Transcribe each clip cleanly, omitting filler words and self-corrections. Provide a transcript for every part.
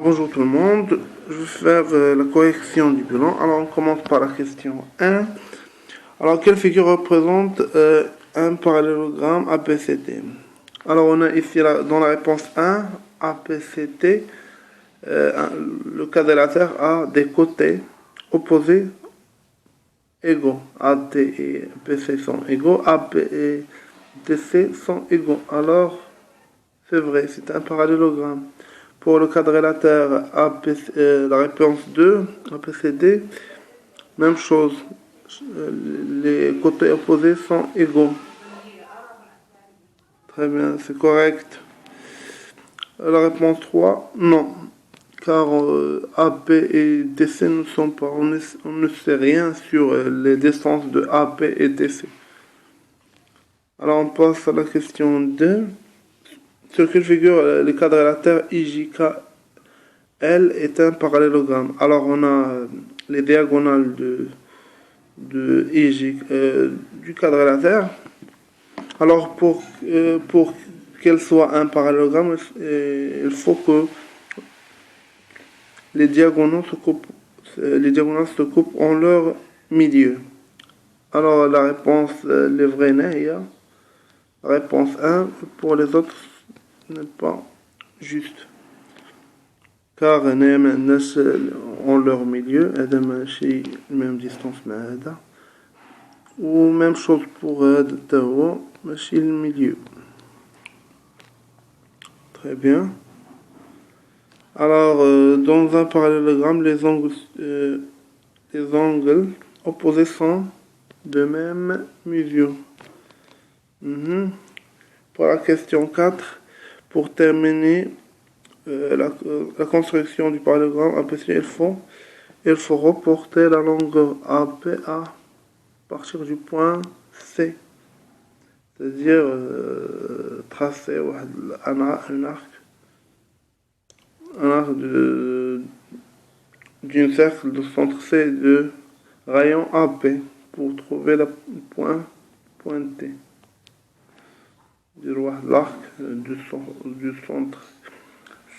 Bonjour tout le monde, je vais faire la correction du bilan. Alors on commence par la question 1. Alors quelle figure représente un parallélogramme ABCD? Alors on a ici dans la réponse 1, ABCD, le quadrilatère a des côtés opposés égaux. AD et BC sont égaux, AB et DC sont égaux. Alors c'est vrai, c'est un parallélogramme. Pour le quadrilatère la réponse 2, ABCD, même chose. Les côtés opposés sont égaux. Très bien, c'est correct. La réponse 3, non. Car AB et DC ne sont pas. On ne sait rien sur les distances de AB et DC. Alors on passe à la question 2. Sur quelle figure le quadrilatère IJKL est un parallélogramme? Alors on a les diagonales du quadrilatère. Alors pour qu'elle soit un parallélogramme, il faut que les diagonales se coupent en leur milieu. Alors la réponse, les vrais n'est, la réponse 1, pour les autres, n'est pas juste. Car en leur milieu, هذا ماشي même distance مع هذا. Ou même chose pour هذا هو ماشي le milieu. Très bien. Alors, dans un parallélogramme, les angles opposés sont de même mesure. Pour la question 4, pour terminer la construction du parallélogramme ABCD, il faut reporter la longueur AB à partir du point C. C'est-à-dire tracer un arc d'un cercle de centre C de rayon AB pour trouver le point T. L'arc du centre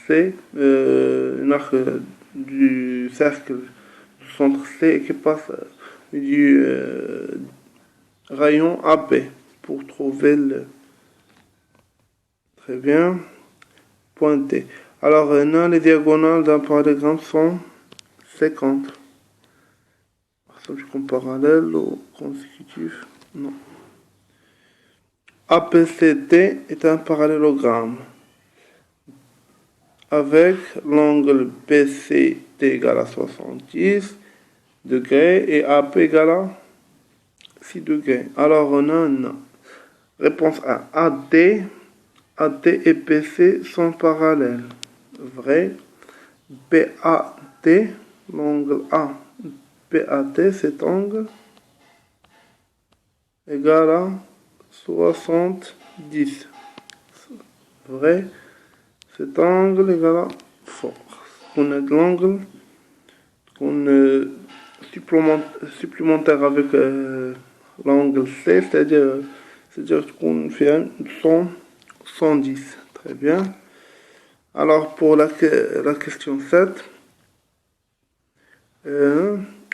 C, un arc du cercle du centre C qui passe du rayon AB pour trouver le. Très bien. Point T. Alors, les diagonales d'un parallélogramme sont 50. Sont parallèles ou consécutifs? Non. ABCD est un parallélogramme avec l'angle BCD égale à 70 degrés et AB égale à 6 degrés. Alors on a une réponse A. AD et BC sont parallèles. Vrai. BAD, l'angle A. BAD, cet angle égal à 70. Vrai. Cet angle égal à force. On a de l'angle supplémentaire avec l'angle C, c'est-à-dire qu'on fait un 110. Très bien. Alors pour la question 7,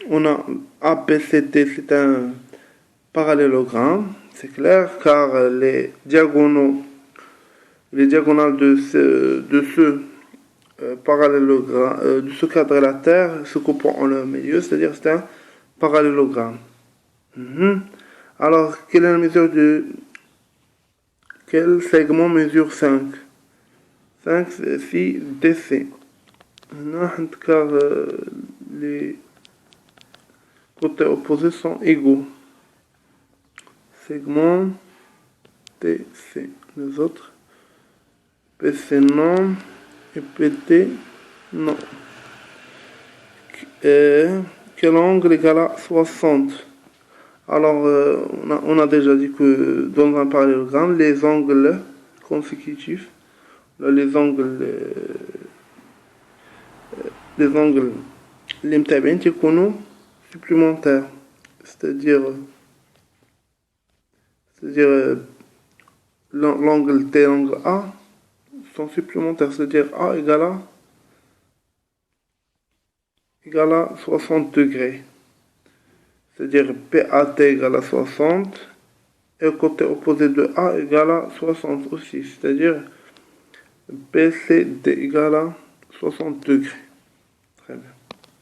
on a ABCD, c'est un parallélogramme, c'est clair, car les diagonales de ce parallélogramme, de ce quadrilatère se coupant en leur milieu, c'est-à-dire c'est un parallélogramme. Alors, quelle est la mesure quel segment mesure 5? 5 c'est 6 DC. Car les côtés opposés sont égaux. Segment DC. Les autres PC non et PT non. Quel angle égale à 60? Alors, on a déjà dit que dans un parallélogramme, les angles consécutifs, les angles المتابعين يكونوا supplémentaires, c'est-à-dire l'angle T et l'angle A sont supplémentaires, c'est-à-dire A égale à égale à 60 degrés. C'est-à-dire PAT égale à 60 et le côté opposé de A égale à 60 aussi. C'est-à-dire BCD égale à 60 degrés. Très bien.